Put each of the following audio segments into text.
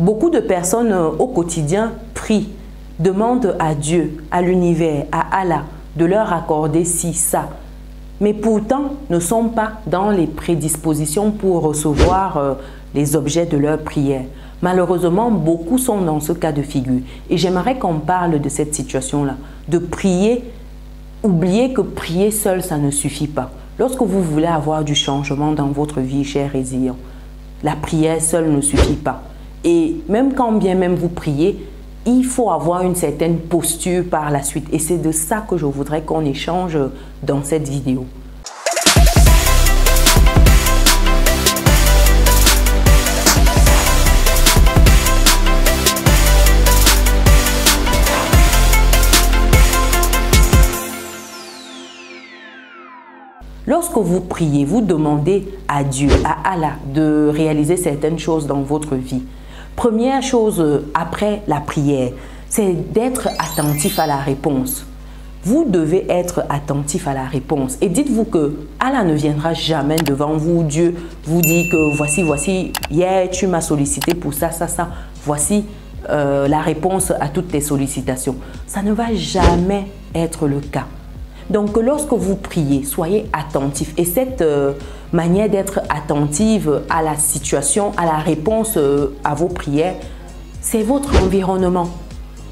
Beaucoup de personnes au quotidien prient, demandent à Dieu, à l'univers, à Allah de leur accorder ci, ça. Mais pourtant ne sont pas dans les prédispositions pour recevoir les objets de leur prière. Malheureusement, beaucoup sont dans ce cas de figure. Et j'aimerais qu'on parle de cette situation-là, de prier. Oubliez que prier seul, ça ne suffit pas. Lorsque vous voulez avoir du changement dans votre vie, chers résilients, la prière seule ne suffit pas. Et même quand bien même vous priez, il faut avoir une certaine posture par la suite. Et c'est de ça que je voudrais qu'on échange dans cette vidéo. Lorsque vous priez, vous demandez à Dieu, à Allah, de réaliser certaines choses dans votre vie. Première chose après la prière, c'est d'être attentif à la réponse. Vous devez être attentif à la réponse. Et dites-vous que Allah ne viendra jamais devant vous. Dieu vous dit que voici, hier tu m'as sollicité pour ça. Voici la réponse à toutes tes sollicitations. Ça ne va jamais être le cas. Donc, lorsque vous priez, soyez attentif. Et cette manière d'être attentive à la situation, à la réponse à vos prières, c'est votre environnement.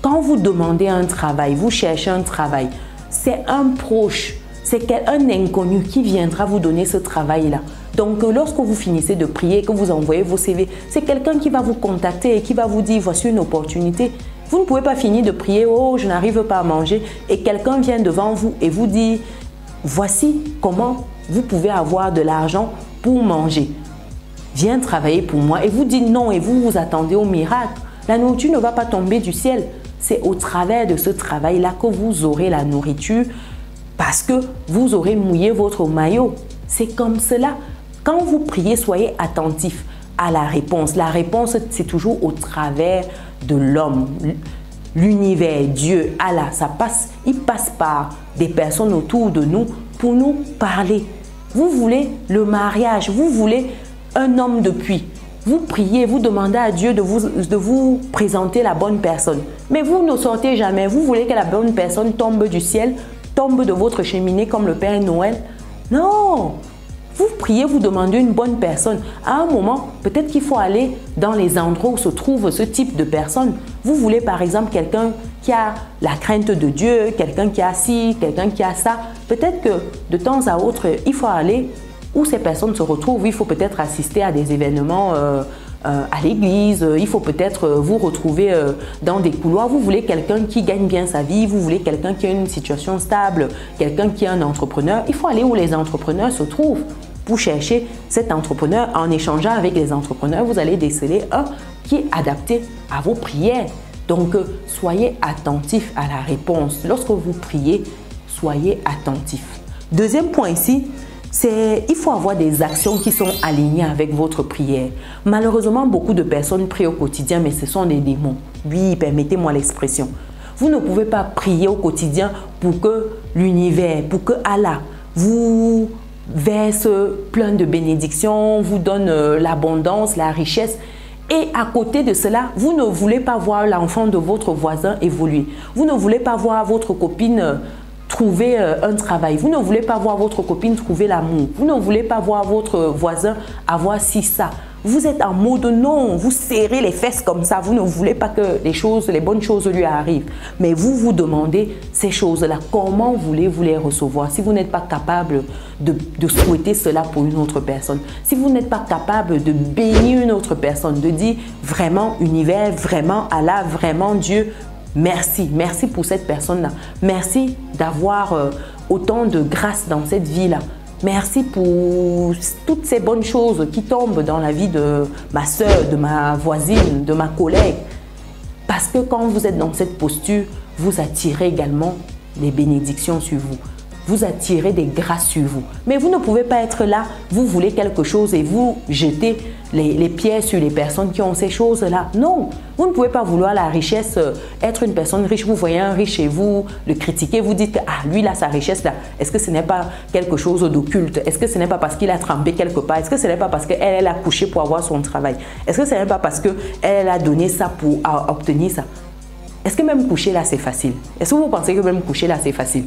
Quand vous demandez un travail, vous cherchez un travail, c'est un proche, c'est un inconnu qui viendra vous donner ce travail-là. Donc, lorsque vous finissez de prier, que vous envoyez vos CV, c'est quelqu'un qui va vous contacter et qui va vous dire « voici une opportunité ». Vous ne pouvez pas finir de prier « oh, je n'arrive pas à manger » et quelqu'un vient devant vous et vous dit « voici comment vous pouvez avoir de l'argent pour manger. Viens travailler pour moi » et vous dites non et vous vous attendez au miracle. La nourriture ne va pas tomber du ciel. C'est au travers de ce travail-là que vous aurez la nourriture parce que vous aurez mouillé votre maillot. C'est comme cela. Quand vous priez, soyez attentif à la réponse. La réponse, c'est toujours au travers de l'homme, l'univers, Dieu, Allah. Il passe par des personnes autour de nous pour nous parler. Vous voulez le mariage, vous voulez un homme de puits. Vous priez, vous demandez à Dieu de vous présenter la bonne personne. Mais vous ne sortez jamais. Vous voulez que la bonne personne tombe du ciel, tombe de votre cheminée comme le Père Noël. Non! Vous priez, vous demandez une bonne personne. À un moment, peut-être qu'il faut aller dans les endroits où se trouve ce type de personne. Vous voulez par exemple quelqu'un qui a la crainte de Dieu, quelqu'un qui a ci, quelqu'un qui a ça. Peut-être que de temps à autre, il faut aller où ces personnes se retrouvent. Il faut peut-être assister à des événements à l'église. Il faut peut-être vous retrouver dans des couloirs. Vous voulez quelqu'un qui gagne bien sa vie. Vous voulez quelqu'un qui a une situation stable, quelqu'un qui est un entrepreneur. Il faut aller où les entrepreneurs se trouvent. Pour chercher cet entrepreneur, en échangeant avec les entrepreneurs, vous allez déceler un qui est adapté à vos prières. Donc, soyez attentif à la réponse. Lorsque vous priez, soyez attentif. Deuxième point ici, c'est qu'il faut avoir des actions qui sont alignées avec votre prière. Malheureusement, beaucoup de personnes prient au quotidien, mais ce sont des démons. Oui, permettez-moi l'expression. Vous ne pouvez pas prier au quotidien pour que l'univers, pour que Allah vous verse plein de bénédictions, vous donne l'abondance, la richesse. Et à côté de cela, vous ne voulez pas voir l'enfant de votre voisin évoluer. Vous ne voulez pas voir votre copine trouver un travail. Vous ne voulez pas voir votre copine trouver l'amour. Vous ne voulez pas voir votre voisin avoir ci, ça. Vous êtes en mode non, vous serrez les fesses comme ça. Vous ne voulez pas que les bonnes choses lui arrivent. Mais vous vous demandez ces choses-là. Comment voulez-vous les recevoir si vous n'êtes pas capable de souhaiter cela pour une autre personne? Si vous n'êtes pas capable de bénir une autre personne, de dire vraiment univers, vraiment Allah, vraiment Dieu, merci. Merci pour cette personne-là. Merci d'avoir autant de grâce dans cette vie-là. Merci pour toutes ces bonnes choses qui tombent dans la vie de ma soeur, de ma voisine, de ma collègue. Parce que quand vous êtes dans cette posture, vous attirez également les bénédictions sur vous. vous attirez des grâces sur vous. Mais vous ne pouvez pas être là, vous voulez quelque chose et vous jetez les pierres sur les personnes qui ont ces choses-là. Non, vous ne pouvez pas vouloir la richesse, être une personne riche, vous voyez un riche chez vous, le critiquer, vous dites, ah lui là, sa richesse là, est-ce que ce n'est pas quelque chose d'occulte? Est-ce que ce n'est pas parce qu'il a trempé quelque part? Est-ce que ce n'est pas parce qu'elle a couché pour avoir son travail? Est-ce que ce n'est pas parce qu'elle a donné ça pour obtenir ça? Est-ce que même coucher là c'est facile? Est-ce que vous pensez que même coucher là c'est facile?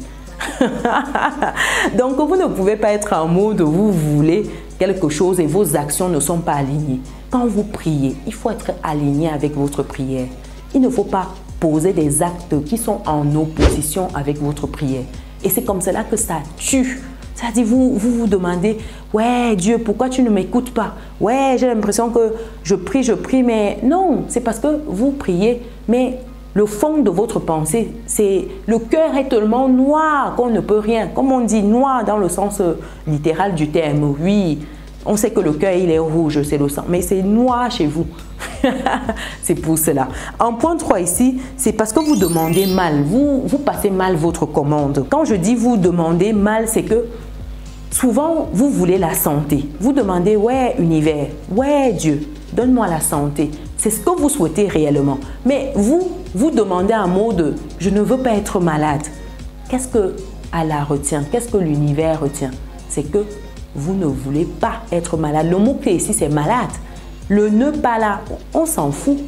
Donc vous ne pouvez pas être en mode où vous voulez quelque chose et vos actions ne sont pas alignées. Quand vous priez, il faut être aligné avec votre prière. Il ne faut pas poser des actes qui sont en opposition avec votre prière. Et c'est comme cela que ça tue. C'est-à-dire vous demandez, ouais Dieu, pourquoi tu ne m'écoutes pas? Ouais, j'ai l'impression que je prie, mais non, c'est parce que vous priez, mais le fond de votre pensée, c'est le cœur est tellement noir qu'on ne peut rien. Comme on dit noir dans le sens littéral du terme. Oui, on sait que le cœur il est rouge, c'est le sang, mais c'est noir chez vous. C'est pour cela. En point 3 ici, c'est parce que vous demandez mal, vous passez mal votre commande. Quand je dis vous demandez mal, c'est que souvent vous voulez la santé. Vous demandez ouais univers, ouais Dieu, donne-moi la santé. C'est ce que vous souhaitez réellement. Mais vous demandez un mot de « je ne veux pas être malade ». Qu'est-ce que Allah retient? Qu'est-ce que l'univers retient? C'est que vous ne voulez pas être malade. Le mot-clé ici, c'est malade. Le ne pas là, on s'en fout.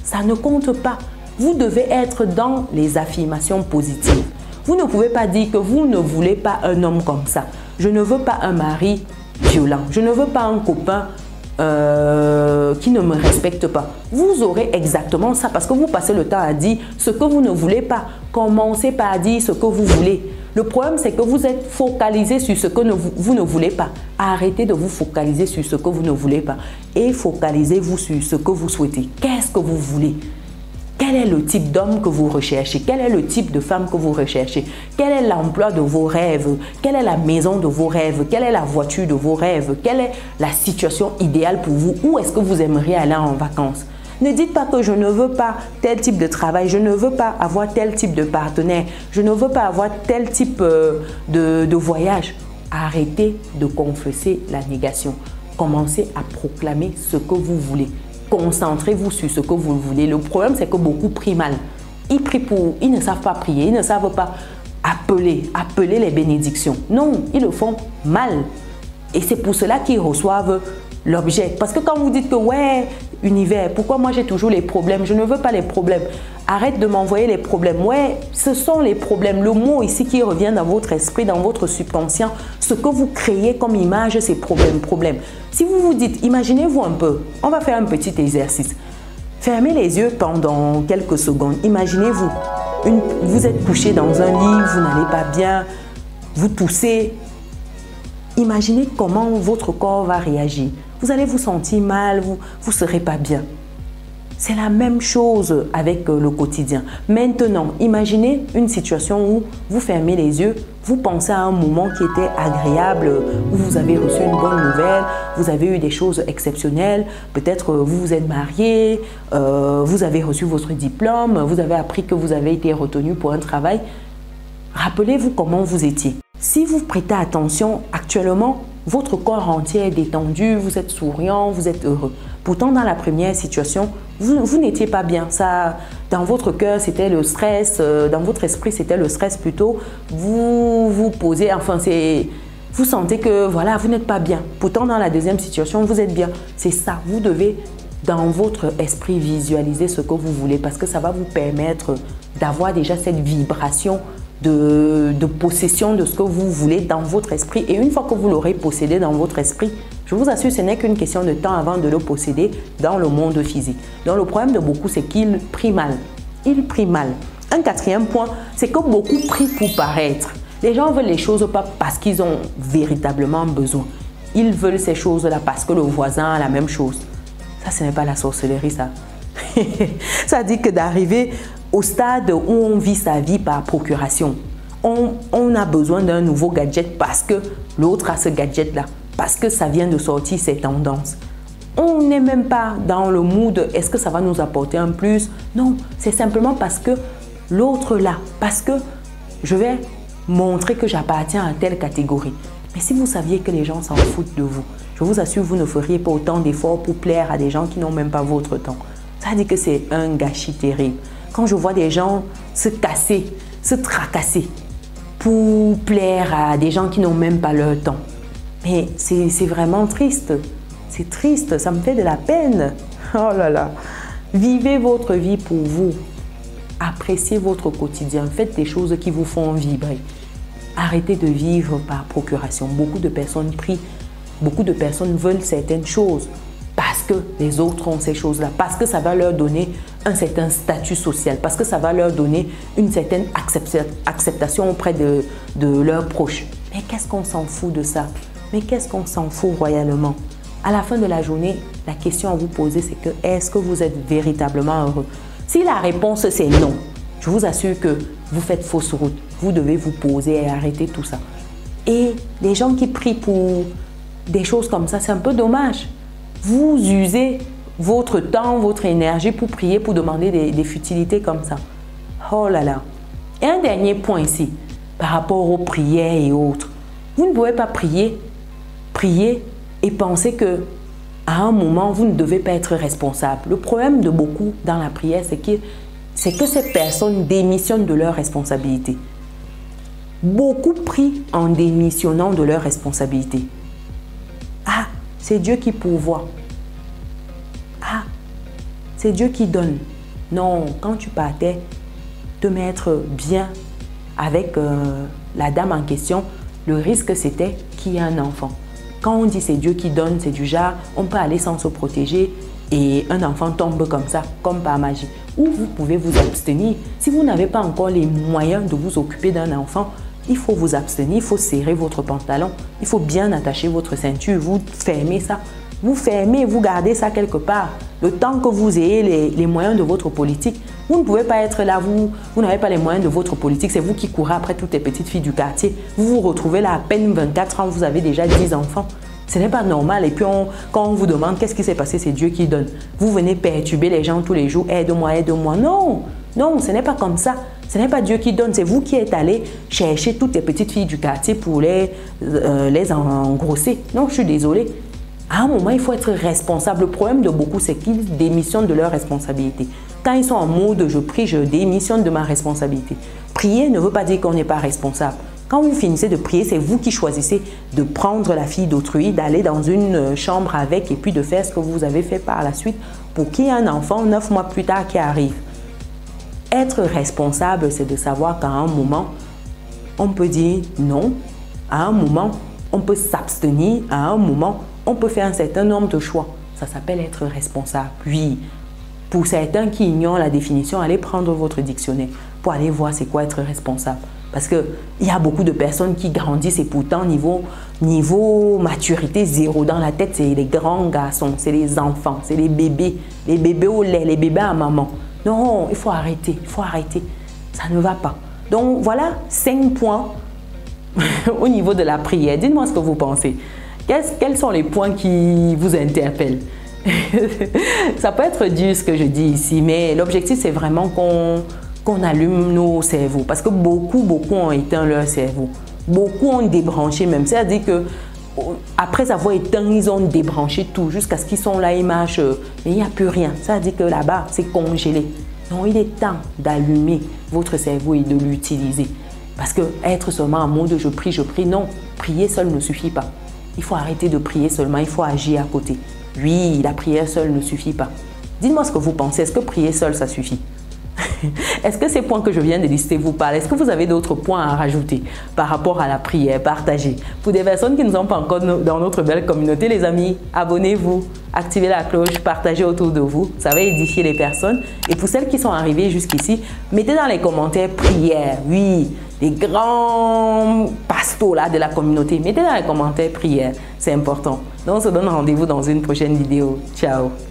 Ça ne compte pas. Vous devez être dans les affirmations positives. Vous ne pouvez pas dire que vous ne voulez pas un homme comme ça. Je ne veux pas un mari violent. Je ne veux pas un copain qui ne me respecte pas. Vous aurez exactement ça parce que vous passez le temps à dire ce que vous ne voulez pas. Commencez par dire ce que vous voulez. Le problème, c'est que vous êtes focalisé sur ce que vous ne voulez pas. Arrêtez de vous focaliser sur ce que vous ne voulez pas et focalisez-vous sur ce que vous souhaitez. Qu'est-ce que vous voulez? Quel est le type d'homme que vous recherchez? Quel est le type de femme que vous recherchez? Quel est l'emploi de vos rêves? Quelle est la maison de vos rêves? Quelle est la voiture de vos rêves? Quelle est la situation idéale pour vous? Où est-ce que vous aimeriez aller en vacances? Ne dites pas que je ne veux pas tel type de travail, je ne veux pas avoir tel type de partenaire, je ne veux pas avoir tel type de voyage. Arrêtez de confesser la négation. Commencez à proclamer ce que vous voulez. Concentrez-vous sur ce que vous voulez. Le problème, c'est que beaucoup prient mal. Ils ne savent pas prier, ils ne savent pas appeler les bénédictions. Non, ils le font mal. Et c'est pour cela qu'ils reçoivent l'objet. Parce que quand vous dites que ouais, univers, pourquoi moi j'ai toujours les problèmes? Je ne veux pas les problèmes. Arrête de m'envoyer les problèmes. Ouais, ce sont les problèmes. Le mot ici qui revient dans votre esprit, dans votre subconscient, ce que vous créez comme image, c'est problème. Si vous vous dites, imaginez-vous un peu, on va faire un petit exercice. Fermez les yeux pendant quelques secondes. Imaginez-vous, vous êtes couché dans un lit, vous n'allez pas bien, vous toussez. Imaginez comment votre corps va réagir. Vous allez vous sentir mal, vous ne serez pas bien. C'est la même chose avec le quotidien. Maintenant, imaginez une situation où vous fermez les yeux, vous pensez à un moment qui était agréable, où vous avez reçu une bonne nouvelle, vous avez eu des choses exceptionnelles, peut-être vous vous êtes marié, vous avez reçu votre diplôme, vous avez appris que vous avez été retenu pour un travail. Rappelez-vous comment vous étiez. Si vous prêtez attention, actuellement, votre corps entier est détendu, vous êtes souriant, vous êtes heureux. Pourtant, dans la première situation, vous n'étiez pas bien. Ça, dans votre cœur, c'était le stress, dans votre esprit, c'était le stress plutôt. Vous vous posez, enfin, vous sentez que voilà, vous n'êtes pas bien. Pourtant, dans la deuxième situation, vous êtes bien. C'est ça, vous devez, dans votre esprit, visualiser ce que vous voulez parce que ça va vous permettre d'avoir déjà cette vibration de possession de ce que vous voulez dans votre esprit. Et une fois que vous l'aurez possédé dans votre esprit, je vous assure, ce n'est qu'une question de temps avant de le posséder dans le monde physique. Donc le problème de beaucoup, c'est qu'ils prient mal. Ils prient mal. Un quatrième point, c'est que beaucoup prient pour paraître. Les gens veulent les choses pas parce qu'ils ont véritablement besoin. Ils veulent ces choses-là parce que le voisin a la même chose. Ça, ce n'est pas la sorcellerie, ça. Ça dit que d'arriver au stade où on vit sa vie par procuration. On a besoin d'un nouveau gadget parce que l'autre a ce gadget-là, parce que ça vient de sortir ces tendances. On n'est même pas dans le mood, est-ce que ça va nous apporter un plus? Non, c'est simplement parce que l'autre là, parce que je vais montrer que j'appartiens à telle catégorie. Mais si vous saviez que les gens s'en foutent de vous, je vous assure, vous ne feriez pas autant d'efforts pour plaire à des gens qui n'ont même pas votre temps. Ça veut dire que c'est un gâchis terrible. Quand je vois des gens se casser, se tracasser pour plaire à des gens qui n'ont même pas leur temps, mais c'est vraiment triste. C'est triste, ça me fait de la peine. Oh là là. Vivez votre vie pour vous. Appréciez votre quotidien. Faites des choses qui vous font vibrer. Arrêtez de vivre par procuration. Beaucoup de personnes prient. Beaucoup de personnes veulent certaines choses parce que les autres ont ces choses-là, parce que ça va leur donner un certain statut social, parce que ça va leur donner une certaine acceptation auprès de leurs proches. Mais qu'est-ce qu'on s'en fout de ça? Mais qu'est-ce qu'on s'en fout royalement? À la fin de la journée, la question à vous poser, c'est que est-ce que vous êtes véritablement heureux? Si la réponse c'est non, je vous assure que vous faites fausse route. Vous devez vous poser et arrêter tout ça. Et les gens qui prient pour des choses comme ça, c'est un peu dommage. Vous usez votre temps, votre énergie pour prier, pour demander des futilités comme ça. Oh là là. Et un dernier point ici, par rapport aux prières et autres. Vous ne pouvez pas prier et penser que à un moment, vous ne devez pas être responsable. Le problème de beaucoup dans la prière, c'est que ces personnes démissionnent de leurs responsabilités. Beaucoup prient en démissionnant de leurs responsabilités. Ah, c'est Dieu qui pourvoit. Ah, c'est Dieu qui donne. Non, quand tu partais te mettre bien avec la dame en question, le risque c'était qu'il y ait un enfant. Quand on dit c'est Dieu qui donne, c'est du genre, on peut aller sans se protéger et un enfant tombe comme ça, comme par magie. Ou vous pouvez vous abstenir. Si vous n'avez pas encore les moyens de vous occuper d'un enfant, il faut vous abstenir, il faut serrer votre pantalon, il faut bien attacher votre ceinture, vous fermez ça. Vous fermez, vous gardez ça quelque part. Le temps que vous ayez les moyens de votre politique, vous ne pouvez pas être là, vous n'avez pas les moyens de votre politique, c'est vous qui courez après toutes les petites filles du quartier. Vous vous retrouvez là à peine 24 ans, vous avez déjà 10 enfants. Ce n'est pas normal. Et puis quand on vous demande qu'est-ce qui s'est passé, c'est Dieu qui donne. Vous venez perturber les gens tous les jours, aide-moi, aide-moi. Non, non, ce n'est pas comme ça. Ce n'est pas Dieu qui donne, c'est vous qui êtes allé chercher toutes les petites filles du quartier pour les engrosser. Non, je suis désolée. À un moment, il faut être responsable. Le problème de beaucoup, c'est qu'ils démissionnent de leur responsabilité. Quand ils sont en mode « je prie, je démissionne de ma responsabilité ». Prier ne veut pas dire qu'on n'est pas responsable. Quand vous finissez de prier, c'est vous qui choisissez de prendre la fille d'autrui, d'aller dans une chambre avec et puis de faire ce que vous avez fait par la suite pour qu'il y ait un enfant 9 mois plus tard qui arrive. Être responsable, c'est de savoir qu'à un moment, on peut dire non. À un moment, on peut s'abstenir. À un moment, on peut faire un certain nombre de choix. Ça s'appelle être responsable. Oui, pour certains qui ignorent la définition, allez prendre votre dictionnaire pour aller voir c'est quoi être responsable. Parce qu'il y a beaucoup de personnes qui grandissent et pourtant niveau maturité zéro dans la tête, c'est les grands garçons, c'est les enfants, c'est les bébés au lait, les bébés à maman. Non, il faut arrêter, ça ne va pas. Donc voilà 5 points au niveau de la prière. Dites-moi ce que vous pensez. Quels sont les points qui vous interpellent? Ça peut être dur ce que je dis ici, mais l'objectif c'est vraiment qu'on allume nos cerveaux. Parce que beaucoup ont éteint leur cerveau. Beaucoup ont débranché même. C'est-à-dire que après avoir éteint, ils ont débranché tout jusqu'à ce qu'ils sont là, ils marchent, mais il n'y a plus rien. C'est-à-dire que là-bas, c'est congelé. Non, il est temps d'allumer votre cerveau et de l'utiliser. Parce que être seulement en mode je prie, non. Prier seul ne suffit pas. Il faut arrêter de prier seulement, il faut agir à côté. Oui, la prière seule ne suffit pas. Dites-moi ce que vous pensez. Est-ce que prier seul, ça suffit? Est-ce que ces points que je viens de lister vous parlent? Est-ce que vous avez d'autres points à rajouter par rapport à la prière? Partagez. Pour des personnes qui ne sont pas encore dans notre belle communauté, les amis, abonnez-vous, activez la cloche, partagez autour de vous. Ça va édifier les personnes. Et pour celles qui sont arrivées jusqu'ici, mettez dans les commentaires prière. Oui, les grands pastors là de la communauté. Mettez dans les commentaires prière. C'est important. Donc on se donne rendez-vous dans une prochaine vidéo. Ciao.